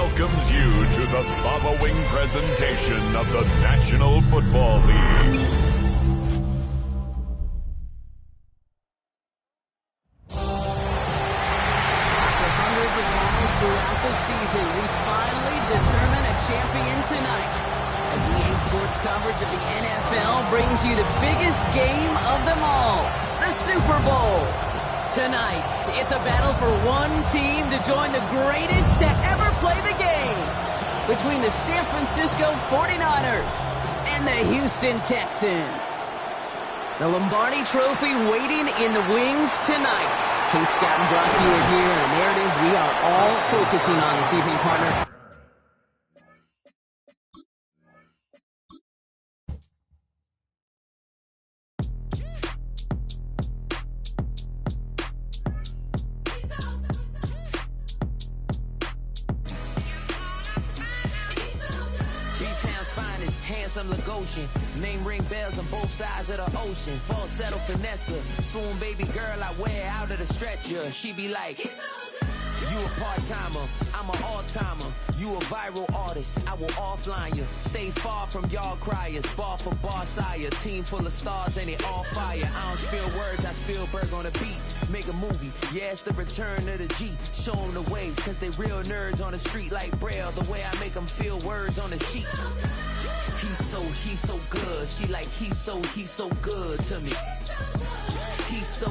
welcomes you to the following presentation of the National Football League. After hundreds of miles throughout the season, we finally determine a champion tonight. As EA Sports coverage of the NFL brings you the biggest game of them all, the Super Bowl. Tonight, it's a battle for one team to join the greatest to ever play the game, between the San Francisco 49ers and the Houston Texans. The Lombardi Trophy waiting in the wings tonight. Kate, Scott, and Brock Hewitt here, and the narrative we are all focusing on this evening, partner. Handsome Lagosian, name ring bells on both sides of the ocean. Falsetto finesse, swoon baby girl I wear out of the stretcher. She be like, you a part-timer, I'm an all-timer. You a viral artist, I will offline you. Stay far from y'all criers, bar for bar sire. Team full of stars and it all fire. I don't spill words, I Spielberg on a beat. Make a movie, yeah, it's the return of the G. Show them the way, cause they real nerds on the street like Braille. The way I make them feel words on the sheet. He's so good. She like, he's so good to me. He's so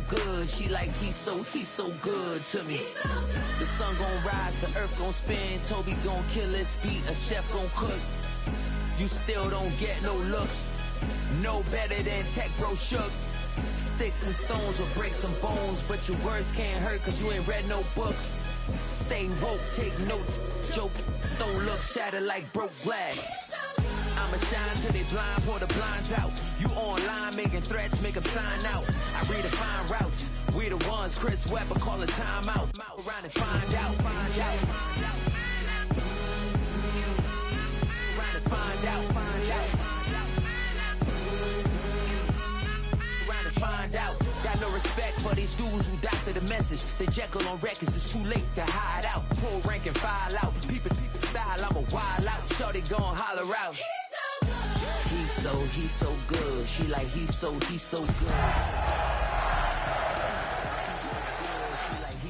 good. She like, he's so good to me. The sun gon' rise, the earth gon' spin. Toby gon' kill this beat, a chef gon' cook. You still don't get no looks. No better than Tech Bro Shook. Sticks and stones will break some bones, but your words can't hurt cause you ain't read no books. Stay woke, take notes, joke, don't look shattered like broke glass. I'ma shine till they blind, pour the blinds out. You online making threats, make them sign out. I redefine routes, we the ones Chris Webber call a timeout. Around and find out, find out. Around and find out, find out. Around and find out. Got no respect for these dudes who doctor the message. The Jekyll on records, it's too late to hide out. Pull rank and file out. People style, I'm a wild out. Shorty gon' holler out. He's so good. She like, he's so good. She like,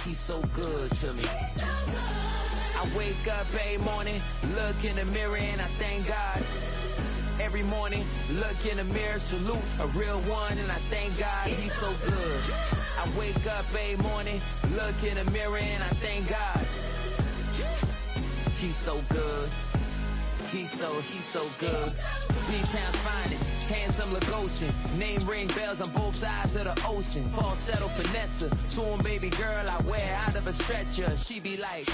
he's so good to me. I wake up every morning, look in the mirror and I thank God. Every morning, look in the mirror, salute a real one and I thank God he's so good. I wake up every morning, look in the mirror and I thank God. He's so good. He's so good. B-Town's finest, handsome Lagosian. Name ring bells on both sides of the ocean. Falsetto finesse, swoon baby girl I wear out of a stretcher. She be like,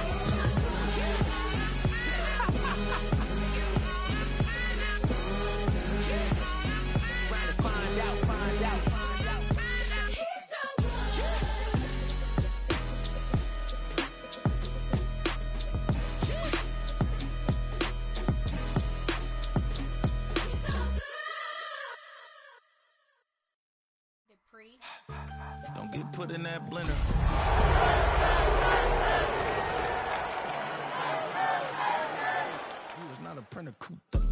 find out, find out. Don't get put in that blender. He was not a printer, cooped up,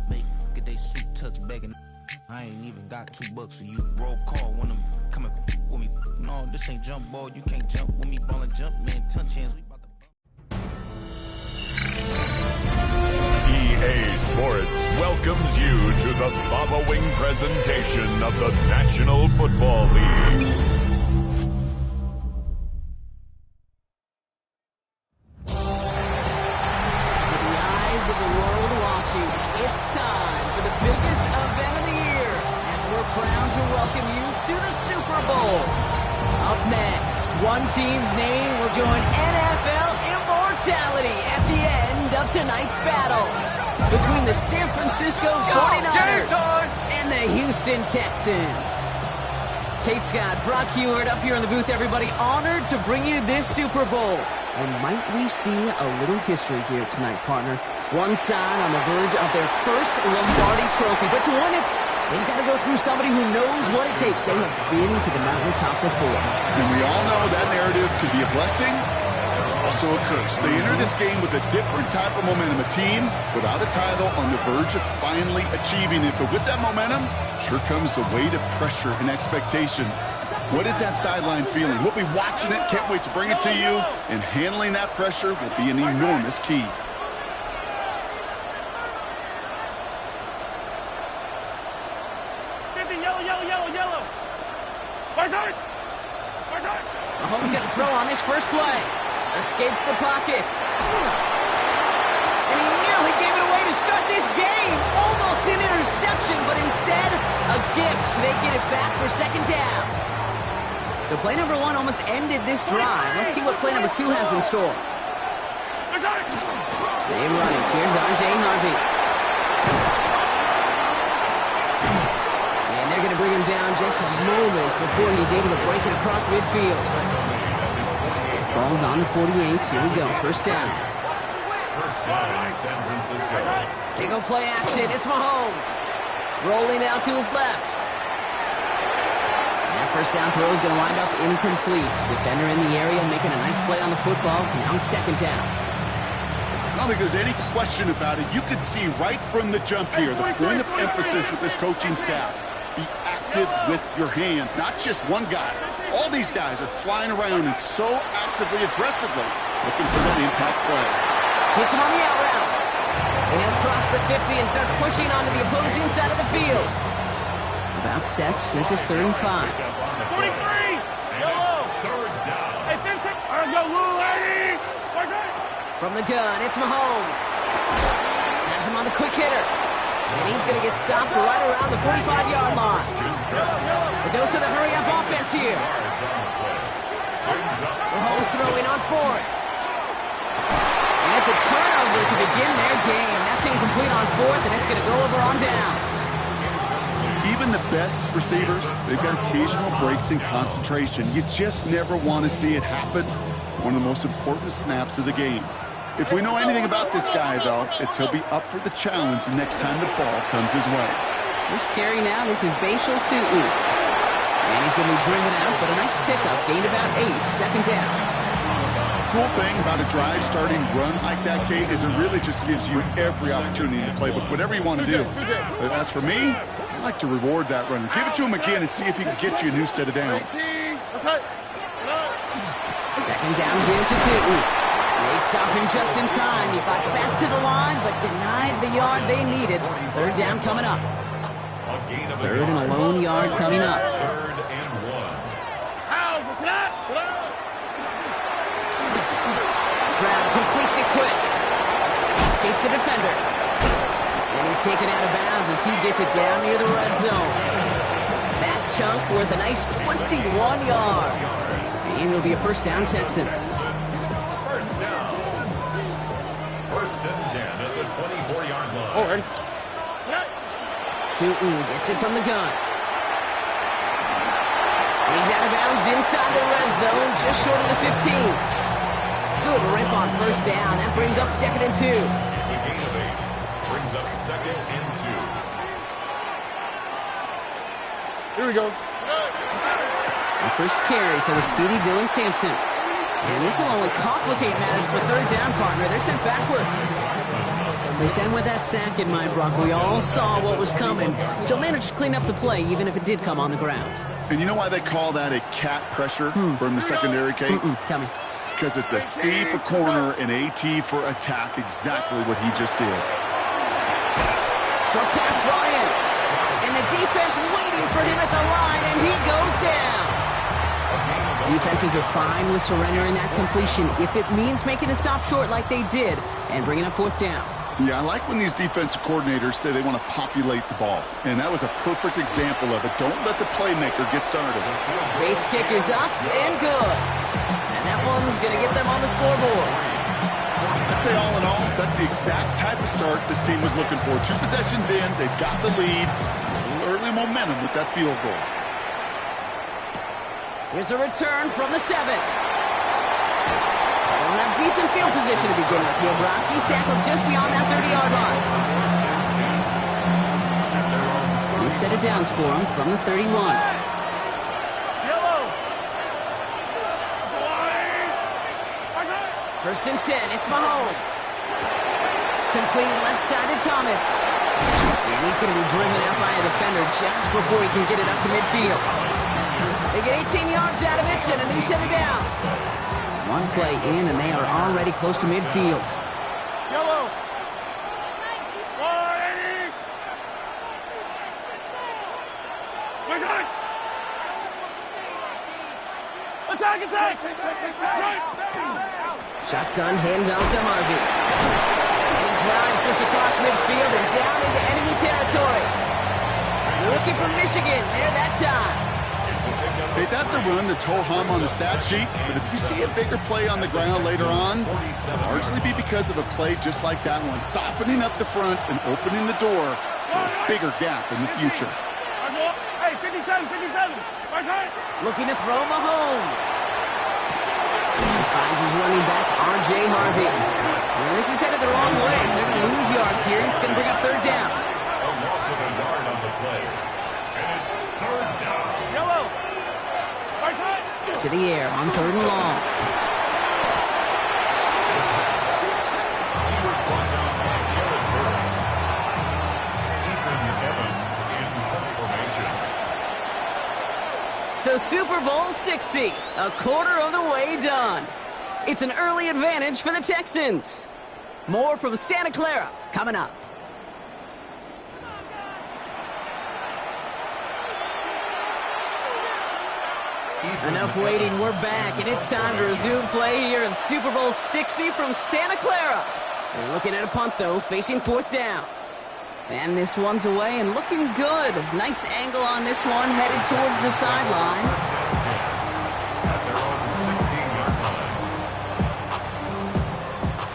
mate. Get they suit tucks begging. I ain't even got $2 for you. Roll call when I'm coming with me. No, this ain't jump ball. You can't jump with me. Ball and jump, man. Touch hands. We about to EA Sports welcomes you to the following presentation of the National Football League. With the eyes of the world watching, it's time for the biggest event of the year as we're proud to welcome you to the Super Bowl. Up next, one team's name will join NFL immortality at the end of tonight's battle between the San Francisco 49ers and the Houston Texans. Kate Scott, Brock Hewitt up here in the booth, everybody. Honored to bring you this Super Bowl. And might we see a little history here tonight, partner? One side on the verge of their first Lombardi Trophy. But to win it, they've got to go through somebody who knows what it takes. They have been to the mountaintop before. And we all know that narrative could be a blessing also a curse. They enter this game with a different type of momentum. A team without a title on the verge of finally achieving it. But with that momentum, sure comes the weight of pressure and expectations. What is that sideline feeling? We'll be watching it. Can't wait to bring it to you. And handling that pressure will be an enormous key. Mahomes got to throw on this first play. Escapes the pocket. And he nearly gave it away to start this game. Almost an interception, but instead, a gift. They get it back for second down. So play number 1 almost ended this drive. Let's see what play number 2 has in store. They run it. Here's R.J. Harvey. And they're going to bring him down just a moment before he's able to break it across midfield. Ball's on the 48. Here we go. First down. First down, San Francisco. They go play action. It's Mahomes. Rolling out to his left. That first down throw is going to wind up incomplete. Defender in the area making a nice play on the football. Now it's second down. I don't think there's any question about it. You can see right from the jump here, the point of emphasis with this coaching staff. Be active with your hands, not just one guy. All these guys are flying around and so actively, aggressively looking for that impact play. Hits him on the out route. And he'll cross the 50 and start pushing onto the opposing side of the field. About set. This is 3rd and 5. 43! Yellow! Third down. Hey, Vincent! Let's go, little lady! From the gun, it's Mahomes. Has him on the quick hitter. And he's going to get stopped right around the 45-yard line. A dose of the hurry-up offense here. Mahomes throwing on 4th. And it's a turnover to begin their game. That's incomplete on 4th, and it's going to go over on downs. Even the best receivers, they've got occasional breaks in concentration. You just never want to see it happen. One of the most important snaps of the game. If we know anything about this guy, though, it's he'll be up for the challenge the next time the ball comes his way. First carry now, this is Bashal Tutu. And he's going to be driven out, but a nice pickup. Gained about 8, second down. Cool thing about a drive starting run like that, Kate, is it really just gives you every opportunity to play with whatever you want to do. But as for me, I like to reward that runner. Give it to him again and see if he can get you a new set of downs. Second down here to Tutu. They stop him just in time. He got back to the line, but denied the yard they needed. Third down coming up. Third and a lone yard coming up. Third and 1. Stroud completes it quick. Escapes the defender. And he's taken out of bounds as he gets it down near the red zone. That chunk worth a nice 21 yards. And it'll be a first down, Texans. First down. First and 10 at the 24-yard line. Oh, ready? Tutu gets it from the gun. He's out of bounds inside the red zone, just short of the 15. Good rip on first down. That brings up second and 2. It's a gain of 8. Brings up second and 2. Here we go. The first carry for the speedy Dylan Sampson. And this will only complicate matters for third down, partner. They're sent backwards. They send with that sack in mind, Brock. We all saw what was coming. Still managed to clean up the play, even if it did come on the ground. And you know why they call that a cat pressure from the secondary, Kate? Tell me. Because it's a C for corner and AT for attack, exactly what he just did. Short pass, Brian. And the defense waiting for him at the line, and he goes down. Defenses are fine with surrendering that completion if it means making the stop short like they did and bringing up fourth down. Yeah, I like when these defensive coordinators say they want to populate the ball. And that was a perfect example of it. Don't let the playmaker get started. Bates kick is up and good. And that one's going to get them on the scoreboard. I'd say all in all, that's the exact type of start this team was looking for. 2 possessions in, they've got the lead. Early momentum with that field goal. Here's a return from the 7. They'll have decent field position to begin with here, Brock. He's tackled just beyond that 30-yard line. New set of downs for him from the 31. Yellow. First and 10, it's Mahomes. Completed left side to Thomas. And he's going to be driven out by a defender just before he can get it up to midfield. They get 18 yards out of it and a new set of downs. One play in and they are already close to midfield. Yellow. 180. Attack! Shotgun handoff to Harvey. And he drives this across midfield and down into enemy territory. The rookie from Michigan, there that time. Hey, that's a run that's ho-hum on the stat sheet, but if you see a bigger play on the ground later on, it'll largely be because of a play just like that one, softening up the front and opening the door for a bigger gap in the future. Hey, 57. Looking to throw Mahomes. He finds his running back, R.J. Harvey. And this is headed the wrong way. They're going to lose yards here. It's going to bring up third down. A loss of a yard on the play. And it's third down. Yellow. To the air on third and long. He was brought down by Garrett Burns. Ethan Evans in formation. So Super Bowl 60, a quarter of the way done. It's an early advantage for the Texans. More from Santa Clara coming up. Enough waiting, we're back, and it's time to resume play here in Super Bowl 60 from Santa Clara. They're looking at a punt, though, facing fourth down. And this one's away and looking good. Nice angle on this one, headed towards the sideline.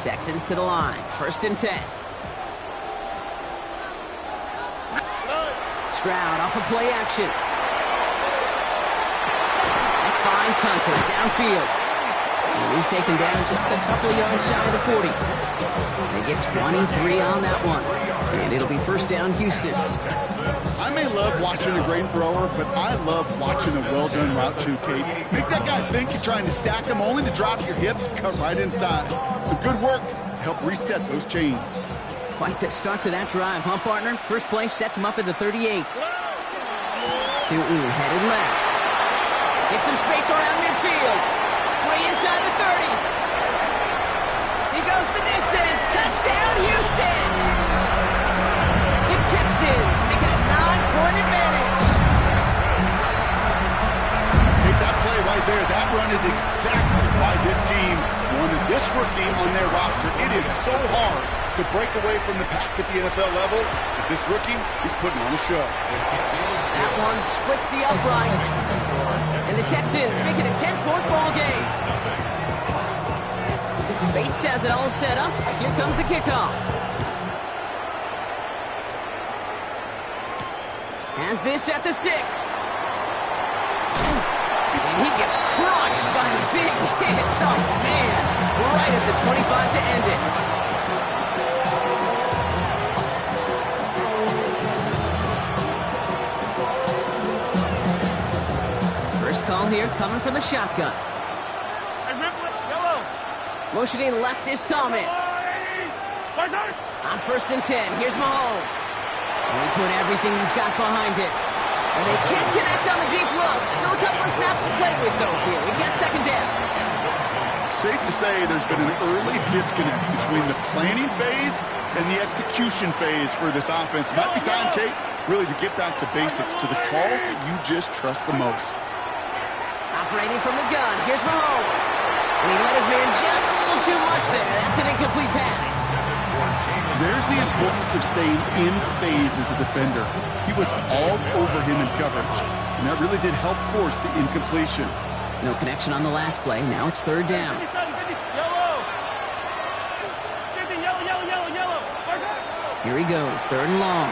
Texans to the line, first and 10. Stroud off of play action. Finds Hunter downfield. And he's taken down just a couple of yards shy of the 40. They get 23 on that one. And it'll be first down Houston. I may love watching a great thrower, but I love watching a well-done route too, Kate. Make that guy think you're trying to stack him only to drop your hips, cut right inside. Some good work to help reset those chains. Quite the start to that drive, huh, partner? First play sets him up at the 38. Tootin headed left. Get some space around midfield. Free inside the 30. He goes the distance. Touchdown, Houston. The Texans make it a 9-point advantage. Take that play right there. That run is exactly why this team wanted this rookie on their roster. It is so hard to break away from the pack at the NFL level, but this rookie is putting on a show. That one splits the uprights. And the Texans make it a 10-point ball game. Bates has it all set up. Here comes the kickoff. Has this at the 6. And he gets crushed by a big hit. Oh, man. Right at the 25 to end it. First call here coming from the shotgun. Motioning left is Thomas. On first and 10, here's Mahomes. And he put everything he's got behind it. And they can't connect on the deep look. Still a couple of snaps to play with, though, here. We get second down. Safe to say there's been an early disconnect between the planning phase and the execution phase for this offense. Might be time, Kate, really to get back to basics, to the calls that you just trust the most. Operating from the gun, here's Mahomes. And he let his man just a little too much there. That's an incomplete pass. There's the importance of staying in phase as a defender. He was all over him in coverage, and that really did help force the incompletion. No connection on the last play. Now it's third down. Here he goes, third and long.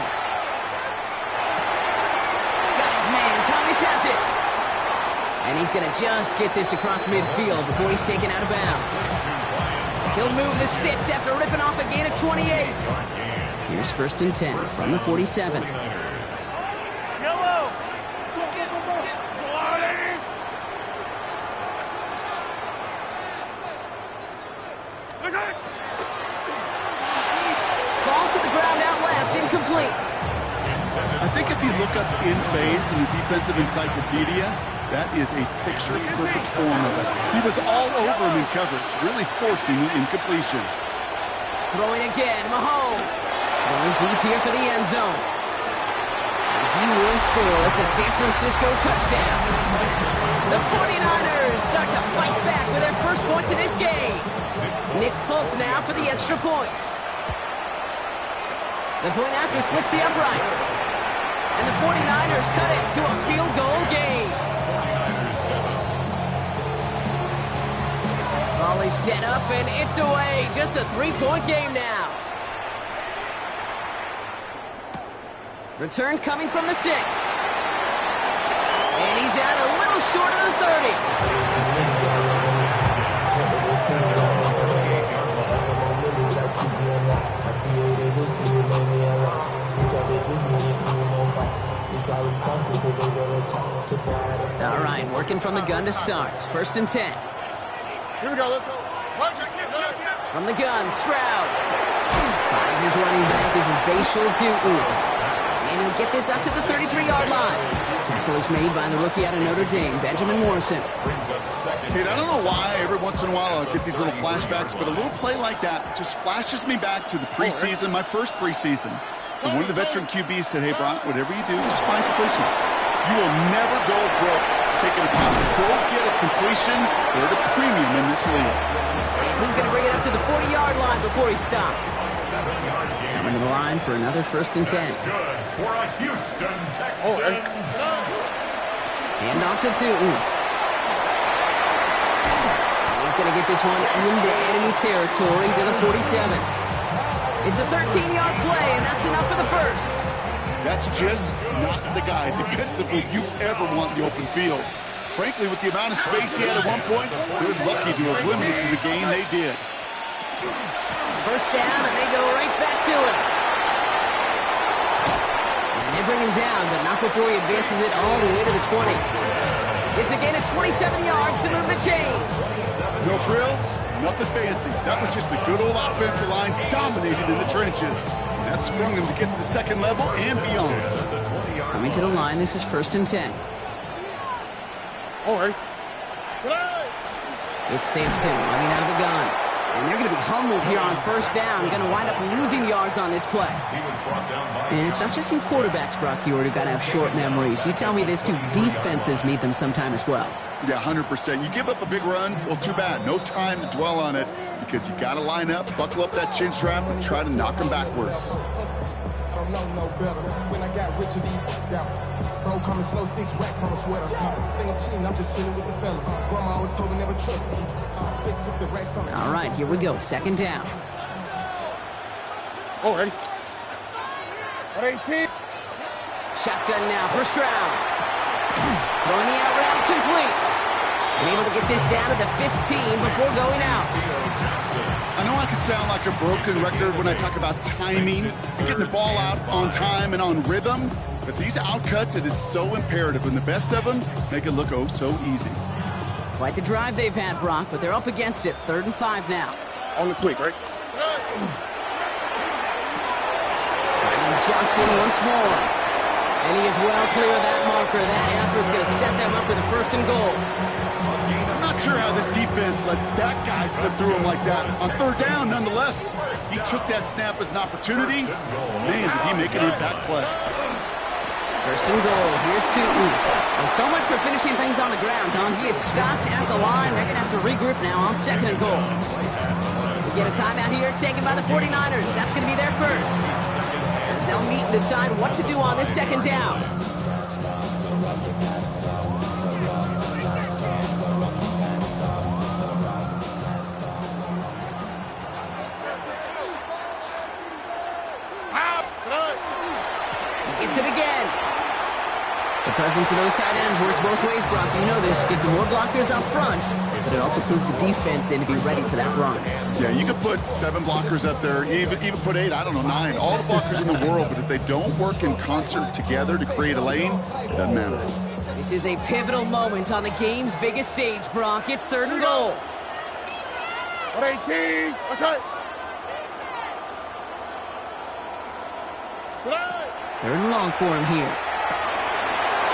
Got his man, Thomas has it. And he's going to just get this across midfield before he's taken out of bounds. He'll move the sticks after ripping off a gain of 28. Here's first and 10 from the 47. Falls to the ground out left, incomplete. I think if you look up in phase in the defensive encyclopedia, that is a picture-perfect form of it. He was all over him in coverage, really forcing the incompletion. Throwing again, Mahomes. Going deep here for the end zone. And he will score. It's a San Francisco touchdown. The 49ers start to fight back with their first points of this game. Nick Folk now for the extra point. The point after splits the uprights. And the 49ers cut it to a field goal game. Ball is set up and it's away. Just a 3-point game now. Return coming from the 6. And he's out a little short of the 30. All right, working from the gun to start. 1st and 10. Here we go, let's go. From the gun, Stroud. Finds his running back as his base shoulder to and he'll get this up to the 33-yard line. Tackle is made by the rookie out of Notre Dame, Benjamin Morrison. Kate, I don't know why every once in a while I'll get these little flashbacks, but a little play like that just flashes me back to the preseason, my first preseason. And one of the veteran QBs said, hey, Brock, whatever you do, just find completions. You will never go broke taking a pass. Go get a completion. They're at a premium in this league. And he's going to bring it up to the 40-yard line before he stops. Coming to the line for another 1st and 10. Good for a Houston Texans. Hand off to Tootin. He's going to get this one into enemy territory to the 47. It's a 13-yard play, and that's enough for the first. That's just not the guy defensively you ever want in the open field. Frankly, with the amount of space he had at one point, they're lucky to have limited to the game they did. First down, and they go right back to him. And they bring him down, but not before he advances it all the way to the 20. It's again at 27 yards to move the chains. No frills, nothing fancy. That was just a good old offensive line dominated in the trenches. That sprung them to get to the second level and beyond. Coming to the line, this is 1st and 10. All right. It's Sampson running out of the gun. And they're going to be humbled here on 1st down. Going to wind up losing yards on this play. And it's not just in quarterbacks, Brock Heward, who got to have short memories. You tell me this too, defenses need them sometime as well. Yeah, 100%. You give up a big run, well, too bad. No time to dwell on it because you got to line up, buckle up that chin strap, and try to knock them backwards. No better. When I got rich and bro coming slow, 6 racks on a sweater. Think I'm cheating, I'm just chilling with the fellas. Grandma always told me never trust these. All right, here we go. 2nd down. All right. At 18. Shotgun now for Stroud. Throwing the out route complete. And able to get this down to the 15 before going out. I know I could sound like a broken record when I talk about timing, getting the ball out on time and on rhythm, but these outcuts, it is so imperative, and the best of them make it look oh so easy. Quite the drive they've had, Brock, but they're up against it. 3rd and 5 now. On the quick, right? And Johnson once more. And he is well clear of that marker. That effort's going to set them up with a 1st and goal. I'm not sure how this defense let that guy slip through him like that. On 3rd down, nonetheless, he took that snap as an opportunity. Man, did he make an impact play. 1st and goal. Here's Tootin. Well, so much for finishing things on the ground, Don. He is stopped at the line. They're going to have to regroup now on 2nd and goal. We get a timeout here taken by the 49ers. That's going to be their first. As they'll meet and decide what to do on this 2nd down. Gets it again. The presence of those tight ends works both ways, Brock. You know this. Gives them more blockers up front, but it also clues the defense in to be ready for that run. Yeah, you could put 7 blockers up there, even put 8, I don't know, 9. All the blockers in the world, but if they don't work in concert together to create a lane, it doesn't matter. This is a pivotal moment on the game's biggest stage, Brock. It's 3rd and goal. 118. What's up? Third and long for him here.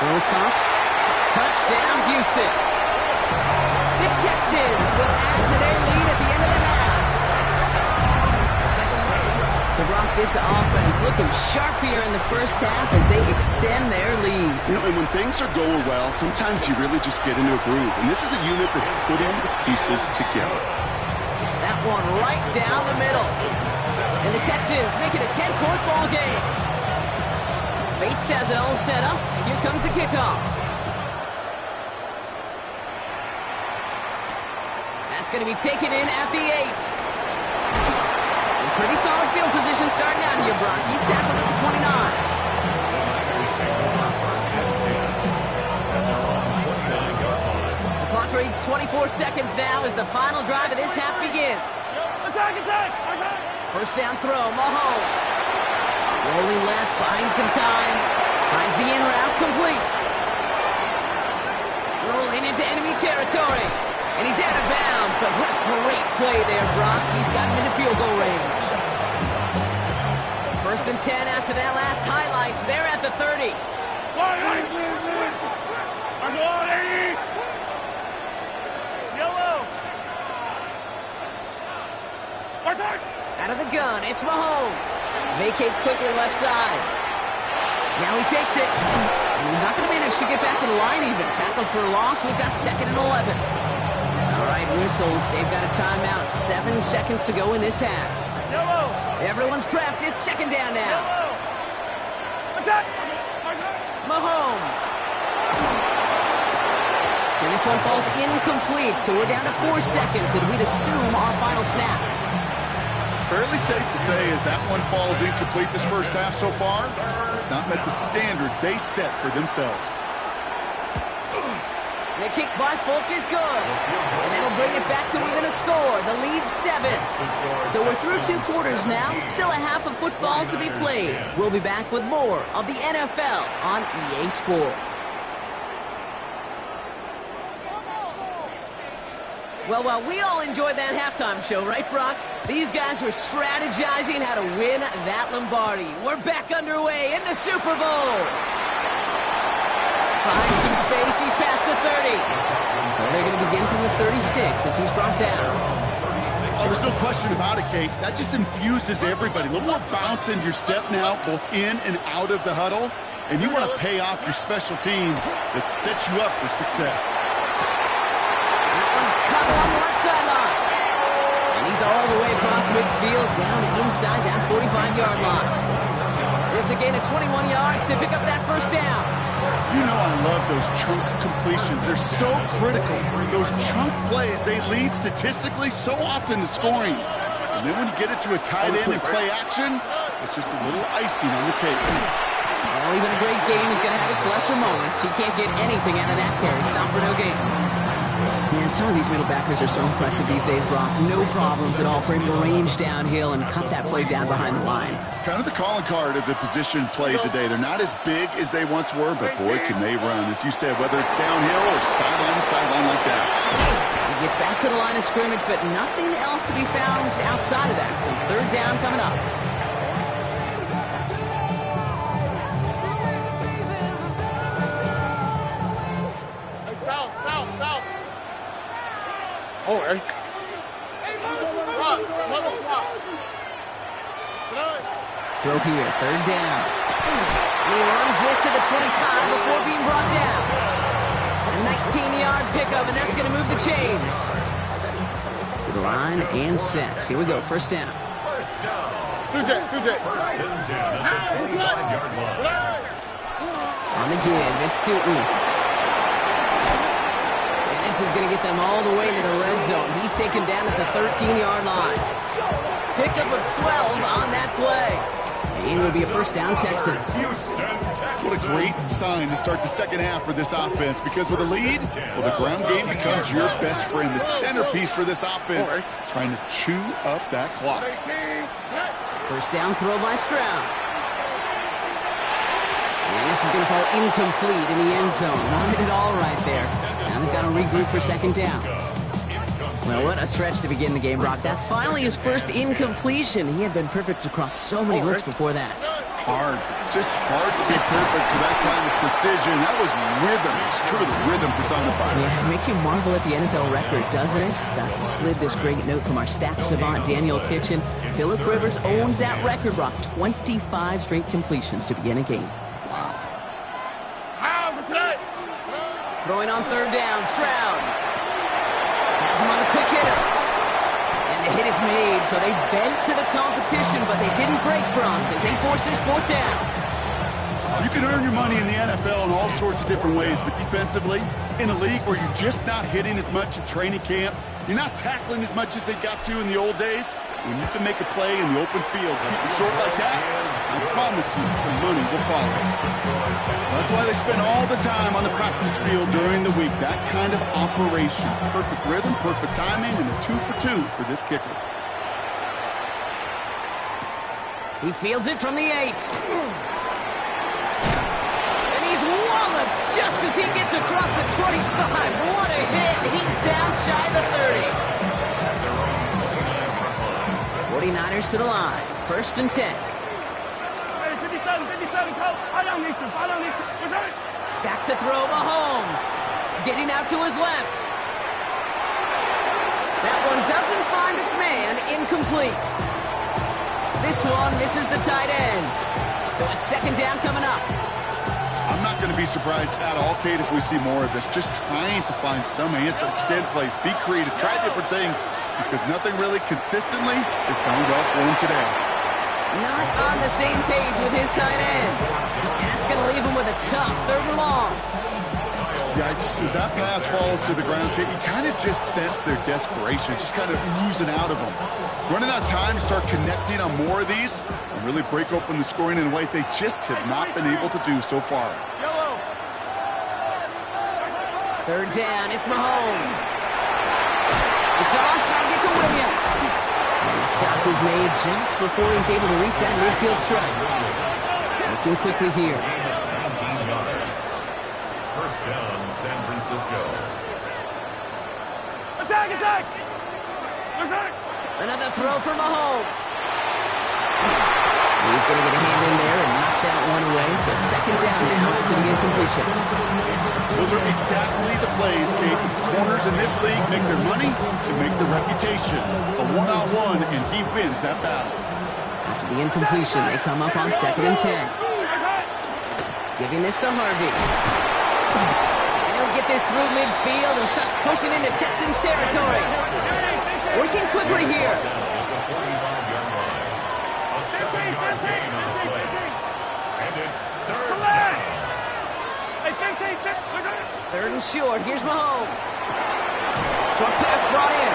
Ball is caught. Touchdown, Houston. The Texans will add to their lead at the end of the half. So, Brock, this offense looking sharp here in the first half as they extend their lead. You know, and when things are going well, sometimes you really just get into a groove. And this is a unit that's putting the pieces together. That one right down the middle. And the Texans make it a 10-point ball game. Bates has it all set up. Here comes the kickoff. That's going to be taken in at the 8. Pretty solid field position starting out here, Brock. He's tackled at the 29. The clock reads 24 seconds now as the final drive of this half begins. Attack! First down throw, Mahomes. Rolling left, buying some time. Finds the in route, complete. Rolling into enemy territory. And he's out of bounds, but what a great play there, Brock. He's got him into field goal range. First and 10 after that last highlights. They're at the 30. Yellow. Out of the gun, it's Mahomes. Vacates quickly left side. Now he takes it. And he's not going to manage to get back to the line even. Tackled for a loss. We've got 2nd and 11. All right, whistles. They've got a timeout. 7 seconds to go in this half. Yellow. Everyone's prepped. It's 2nd down now. Yellow. Attack. Mahomes. And this one falls incomplete, so we're down to 4 seconds, and we'd assume our final snap. Fairly safe to say as that one falls incomplete this first half so far, it's not met the standard they set for themselves. And the kick by Folk is good. And that'll bring it back to within a score. The lead's 7. So we're through 2 quarters now. Still a half of football to be played. We'll be back with more of the NFL on EA Sports. Well, we all enjoyed that halftime show, right, Brock? These guys were strategizing how to win that Lombardi. We're back underway in the Super Bowl. Finds some space. He's past the 30. So they're going to begin from the 36 as he's brought down. Oh, there's no question about it, Kate. That just infuses everybody. A little more bounce in your step now, both in and out of the huddle. And you want to pay off your special teams that sets you up for success. Cut along the left sideline. And he's all the way across midfield down inside that 45-yard line. It's a gain of 21 yards to pick up that first down. You know I love those chunk completions. They're so critical. Those chunk plays, they lead statistically so often to scoring. And then when you get it to a tight end and play action, it's just a little icing on the cake. Well, even a great game is going to have its lesser moments. He can't get anything out of that carry. Stop for no gain. Man, some of these middle backers are so impressive these days, Brock. No problems at all for him to range downhill and cut that play down behind the line. Kind of the calling card of the position played today. They're not as big as they once were, but boy, can they run. As you said, whether it's downhill or sideline to sideline like that. He gets back to the line of scrimmage, but nothing else to be found outside of that. So 3rd down coming up. Oh, hey. Throw here, 3rd down. He runs this to the 25 before being brought down. A 19-yard pickup, and that's going to move the chains. To the line and set. Here we go, 1st down. 2J. On the give, it's Tootin. This is going to get them all the way to the red zone. He's taken down at the 13-yard line. Pickup of 12 on that play. And it'll be a 1st down, Texans. What a great sign to start the second half for this offense, because with a lead, well, the ground game becomes your best friend, the centerpiece for this offense, trying to chew up that clock. 1st down throw by Stroud. And this is going to fall incomplete in the end zone. Not at all right there. Now they've got to regroup for 2nd down. Well, what a stretch to begin the game, Brock. That finally his first incompletion. He had been perfect across so many looks before that. Hard. It's just hard to be perfect with that kind of precision. That was rhythm. It's truly rhythm personified. Yeah, it makes you marvel at the NFL record, doesn't it? Got slid this great note from our stats savant, Daniel Kitchen. Phillip Rivers owns that record, Brock. 25 straight completions to begin a game. Wow. Throwing on third down, Stroud. Has him on the quick hitter. And the hit is made, so they bent to the competition, but they didn't break, Bronk, as they force this fourth down. You can earn your money in the NFL in all sorts of different ways, but defensively, in a league where you're just not hitting as much at training camp, you're not tackling as much as they got to in the old days, when you can make a play in the open field, keep it short like that, I promise you some money will follow. That's why they spend all the time on the practice field during the week. That kind of operation. Perfect rhythm, perfect timing, and a 2-for-2 for this kicker. He fields it from the 8. And he's walloped just as he gets across the 25. What a hit. He's down shy of the 30. 49ers to the line. 1st and 10. 57, coach. Follow this. Back to throw, Mahomes. Getting out to his left. That one doesn't find its man. Incomplete. This one misses the tight end. So it's 2nd down coming up. I'm not going to be surprised at all, Kate, if we see more of this. Just trying to find some answer, extend plays, be creative, try different things, because nothing really consistently is going well for him today. Not on the same page with his tight end. And that's going to leave him with a tough 3rd and long. Yikes, as that pass falls to the ground, Kate, you kind of just sense their desperation, just kind of oozing out of them. Running out of time to start connecting on more of these and really break open the scoring in a way they just have not been able to do so far. 3rd down, it's Mahomes. It's on target to Williams. And the stop is made just before he's able to reach that midfield strike. Looking quickly here. 1st down, San Francisco. Attack! Another throw for Mahomes. He's going to get a hand in there and knock that one away. So 2nd down now to the incompletion. Those are exactly the plays, Kate. The corners in this league make their money and make their reputation. A one-on-one, and he wins that battle. After the incompletion, they come up on 2nd and 10. Giving this to Harvey. And he'll get this through midfield and starts pushing into Texans territory. Working quickly here. And it's 3rd down. 3rd and short. Here's Mahomes. Short pass brought in.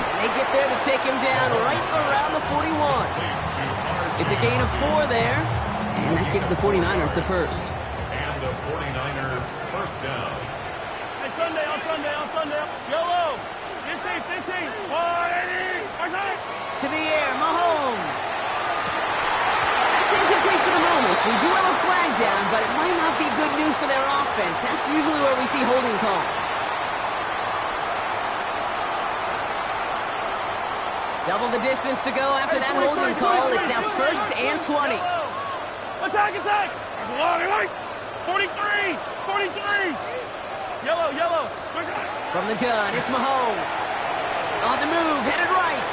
And they get there to take him down right around the 41. It's a gain of 4 there. And that gives the 49ers the first. And the 49er 1st down. Hey, Sunday. Yellow. Team. To the air, Mahomes. That's incomplete for the moment. We do have a flag down, but it might not be good news for their offense. That's usually where we see holding call. Double the distance to go after that holding call. It's now 1st and 20. Attack! There's a long way. 43. Yellow. From the gun, it's Mahomes. On the move, headed right.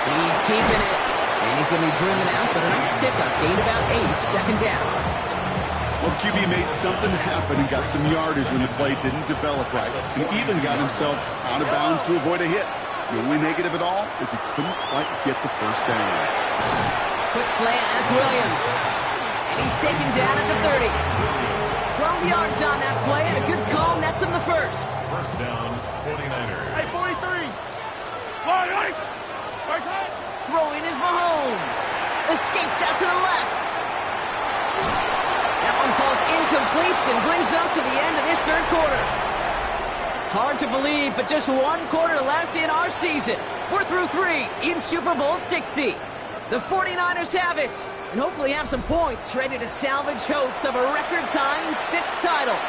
He's keeping it. And he's going to be driven out, but a nice pickup. Gained about 8, 2nd down. Well, QB made something happen and got some yardage when the play didn't develop right. And even got himself out of bounds to avoid a hit. The only negative at all is he couldn't quite get the 1st down. Quick slant, that's Williams. And he's taken down at the 30. 12 yards on that play, and a good call nets him the first. 1st down, 49ers. Hey, 43. Throwing is Mahomes. Escapes out to the left. That one falls incomplete and brings us to the end of this 3rd quarter. Hard to believe, but just 1 quarter left in our season. We're through 3 in Super Bowl 60. The 49ers have it, and hopefully have some points ready to salvage hopes of a record-tying 6th title.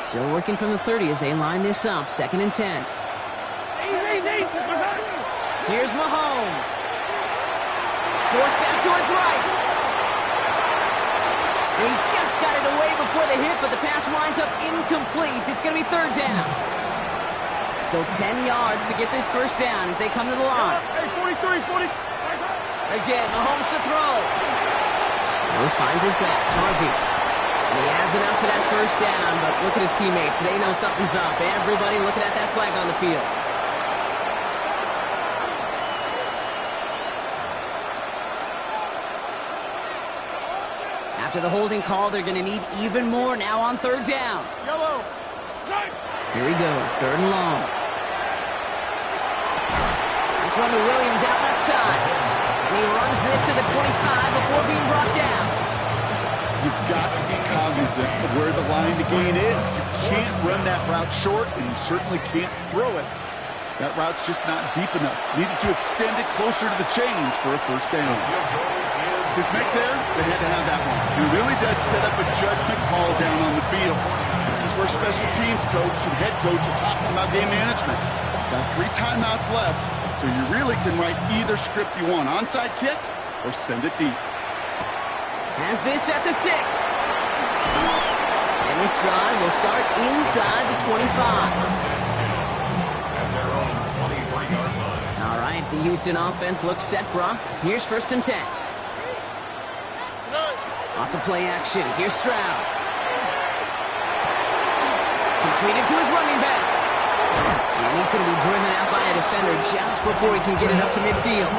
Still working from the 30 as they line this up. 2nd and 10. Here's Mahomes. Forced out to his right. He just got it away before the hit, but the pass winds up incomplete. It's going to be 3rd down. So 10 yards to get this first down as they come to the line. Hey, 43, 40. Again, Mahomes to throw. He finds his back, Harvey. And he has enough for that first down, but look at his teammates. They know something's up. Everybody looking at that flag on the field. After the holding call, they're going to need even more now on 3rd down. Yellow. Here he goes, 3rd and long. This one to Williams out left side. And he runs this to the 25 before being brought down. You've got to be cognizant of where the line to gain is. You can't run that route short, and you certainly can't throw it. That route's just not deep enough. Needed to extend it closer to the chains for a first down. His make there, they had to have that one. He really does set up a judgment call down on the field. This is where special teams coach and head coach are talking about game management. Got 3 timeouts left, so you really can write either script you want. Onside kick or send it deep. Has this at the 6. And this drive will start inside the 25. All right, the Houston offense looks set, Brock. Here's 1st and 10. Off the play action, here's Stroud. Completed to his running back. And he's going to be driven out by a defender just before he can get it up to midfield.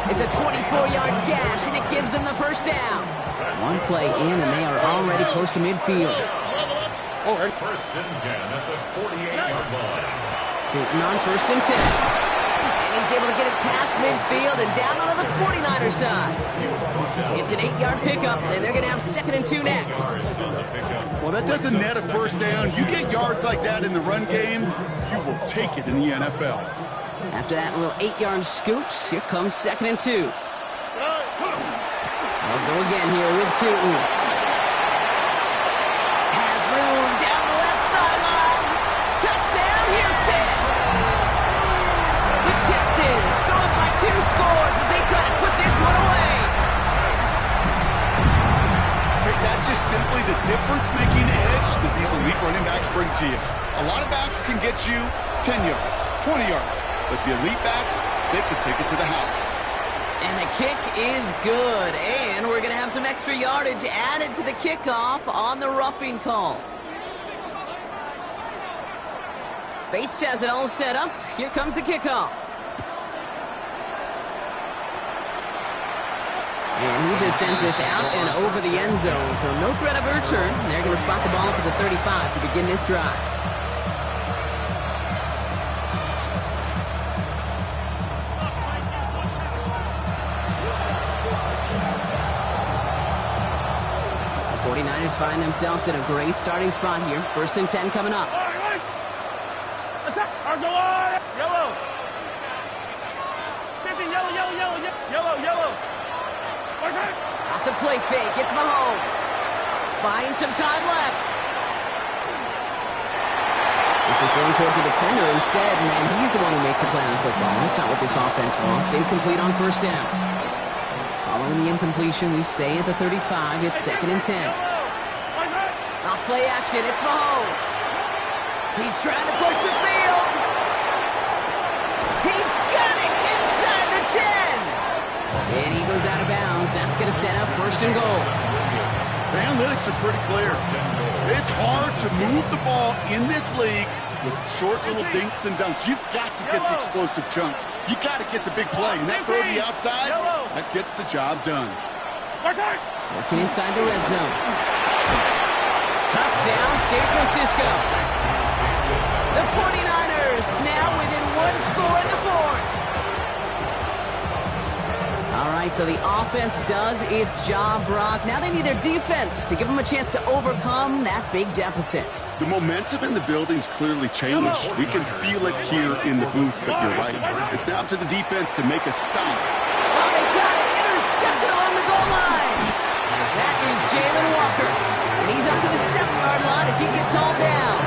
It's a 24-yard gash, and it gives them the first down. One play in, and they are already close to midfield. 1st and 10 at the 48-yard line. Taking on 1st and 10. And he's able to get it past midfield and down onto the 49er side. It's an 8-yard pickup, and they're going to have 2nd and 2 next. Well, that doesn't net a first down. You get yards like that in the run game, you will take it in the NFL. After that little 8-yard scoot, here comes 2nd and 2. They'll go again here with Tootin. Has room down the left sideline. Touchdown, Houston. The Texans go up by 2 scores as they try to put this one away. That's just simply the difference-making edge that these elite running backs bring to you. A lot of backs can get you 10 yards, 20 yards, but the elite backs, they can take it to the house. And the kick is good, and we're going to have some extra yardage added to the kickoff on the roughing call. Bates has it all set up. Here comes the kickoff. And he just sends this out and over the end zone, so no threat of a return. They're going to spot the ball up at the 35 to begin this drive. The 49ers find themselves in a great starting spot here. 1st and 10 coming up. Attack! Yellow! 50, yellow! Off the play fake, it's Mahomes. Buying some time left. This is thrown towards a defender instead, man. He's the one who makes a play on football. That's not what this offense wants. Incomplete on 1st down. Following the incompletion, we stay at the 35. It's 2nd and 10. Off play action, it's Mahomes. He's trying to push the field. He's got it inside the 10. And he goes out of bounds. That's going to set up 1st and goal. The analytics are pretty clear. It's hard to move the ball in this league with short little dinks and dunks. You've got to get the explosive chunk. You got to get the big play. And that throw to the outside, that gets the job done. Working inside the red zone. Touchdown, San Francisco. The 49ers now within 1 score in the 4th. All right, so the offense does its job, Brock. Now they need their defense to give them a chance to overcome that big deficit. The momentum in the building's clearly changed. We can feel it here in the booth, but you're right. It's now up to the defense to make a stop. Oh, they got it. Intercepted along the goal line. That is Jalen Walker. And he's up to the 7-yard line as he gets all down.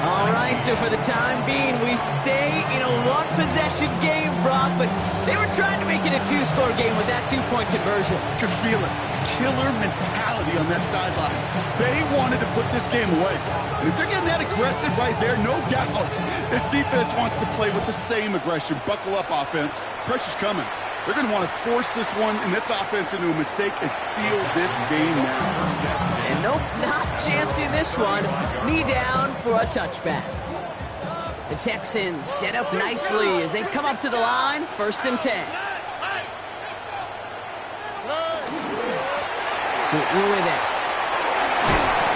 All right, so for the time being, we stay in a one-possession game, Brock, but they were trying to make it a two-score game with that two-point conversion. Could feel it. Killer mentality on that sideline. They wanted to put this game away. And if they're getting that aggressive right there, no doubt, this defense wants to play with the same aggression. Buckle up, offense. Pressure's coming. They're going to want to force this one and this offense into a mistake and seal this game now. And nope, not chancing this one. Knee down for a touchback. The Texans set up nicely as they come up to the line, 1st and 10. Sutton with it.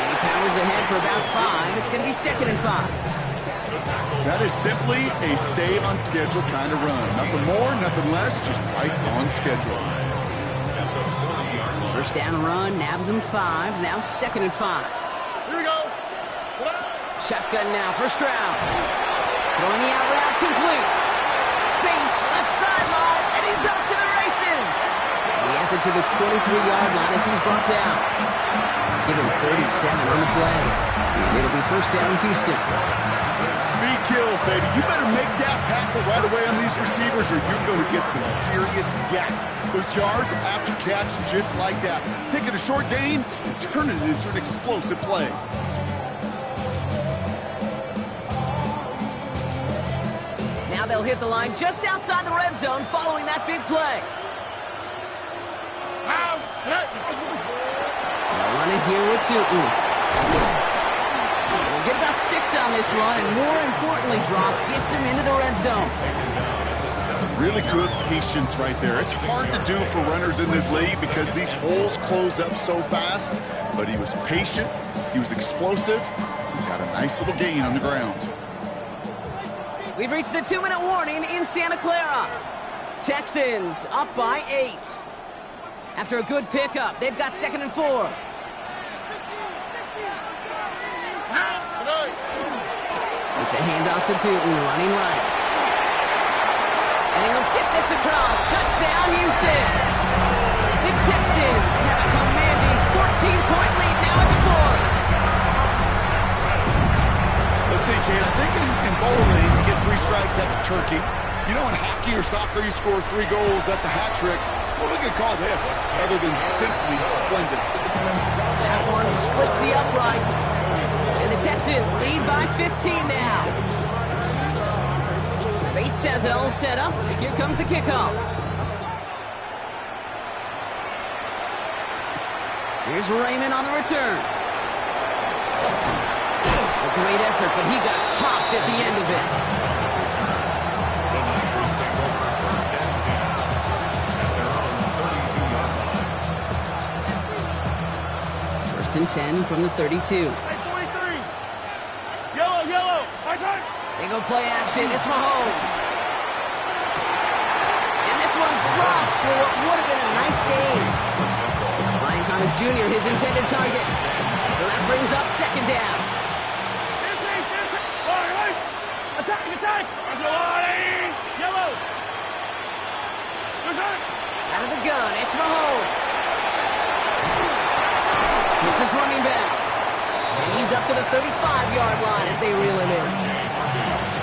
He powers ahead for about 5. It's going to be 2nd and 5. That is simply a stay on schedule kind of run. Nothing more, nothing less, just right on schedule. First down run, nabs him 5. Now 2nd and 5. Here we go. Shotgun now, first round. Throwing the out route complete. Space, left sideline, and he's up to the races. He has it to the 23-yard line as he's brought down. Give him 37 on the play. And it'll be first down, Houston. Speed kills, baby. You better make that tackle right away on these receivers or you're going to get some serious yak. Those yards after catch just like that. Taking a short gain and turning it into an explosive play. Now they'll hit the line just outside the red zone following that big play. They'll run it here with Tootin. We'll get about 6 on this run, and more importantly, Brock gets him into the red zone. Some really good patience right there. It's hard to do for runners in this league because these holes close up so fast, but he was patient, he was explosive, he got a nice little gain on the ground. We've reached the 2-minute warning in Santa Clara. Texans up by 8. After a good pickup, they've got 2nd and 4. It's a handoff to Tootin, running right. And he'll get this across. Touchdown, Houston. The Texans have a commanding 14-point lead now at the 4th. Let's see, Kate, I think in bowling, you get 3 strikes, that's a turkey. You know, in hockey or soccer, you score 3 goals, that's a hat trick. What are we going to call this, other than simply splendid? That one splits the uprights. And the Texans lead by 15 now. Bates has it all set up. Here comes the kickoff. Here's Raymond on the return. A great effort, but he got popped at the end of it. First and 10 from the 32. Yellow, my turn. They go play action. It's Mahomes. And this one's dropped for what would have been a nice game. Brian Thomas Jr., his intended target. So that brings up 2nd down. Attack. Yellow. Out of the gun, it's Mahomes. It's his running back. And he's up to the 35-yard line as they reel him in.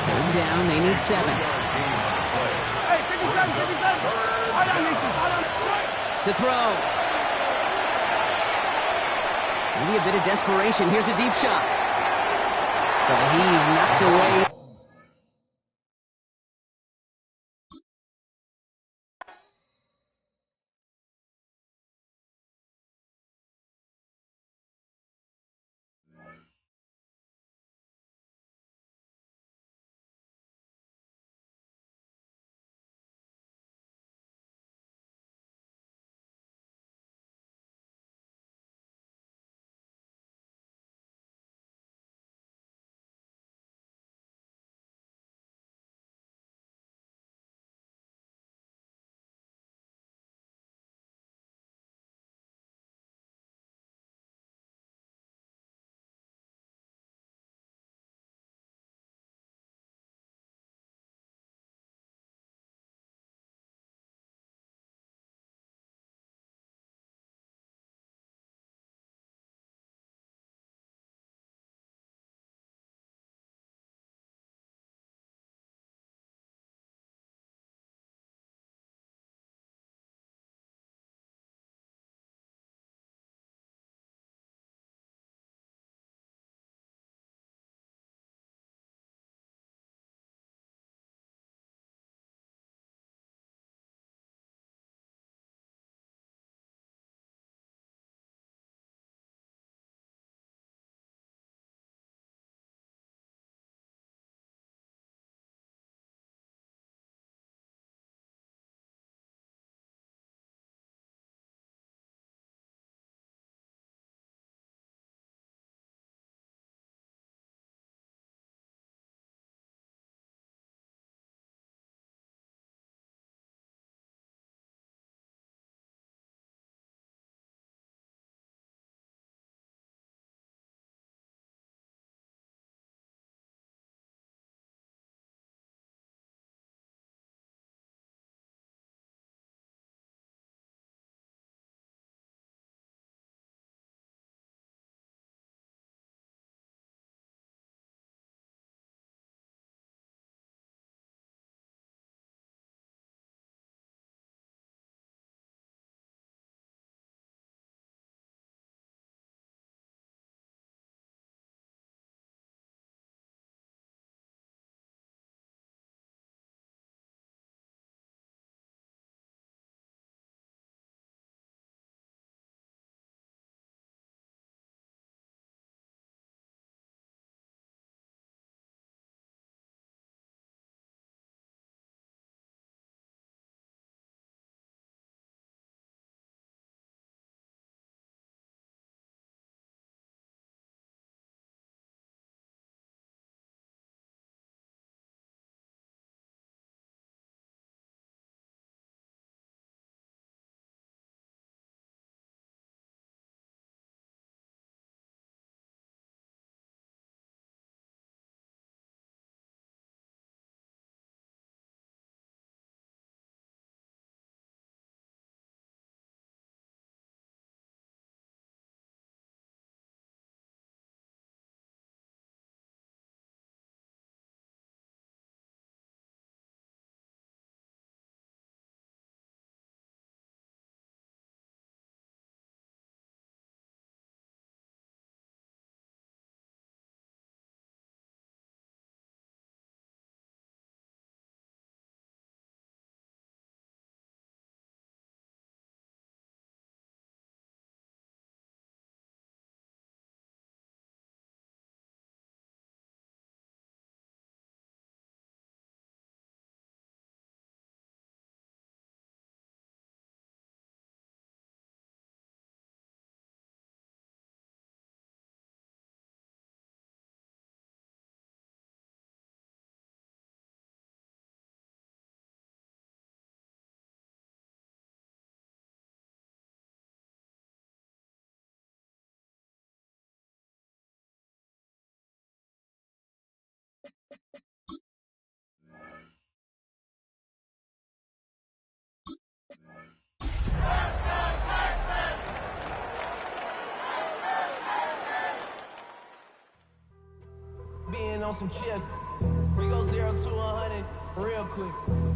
3rd down, they need 7. Hey, 57. Hold on, Houston. To throw. Maybe a bit of desperation. Here's a deep shot. So he knocked away. Being on some chill, we go 0 to 100 real quick.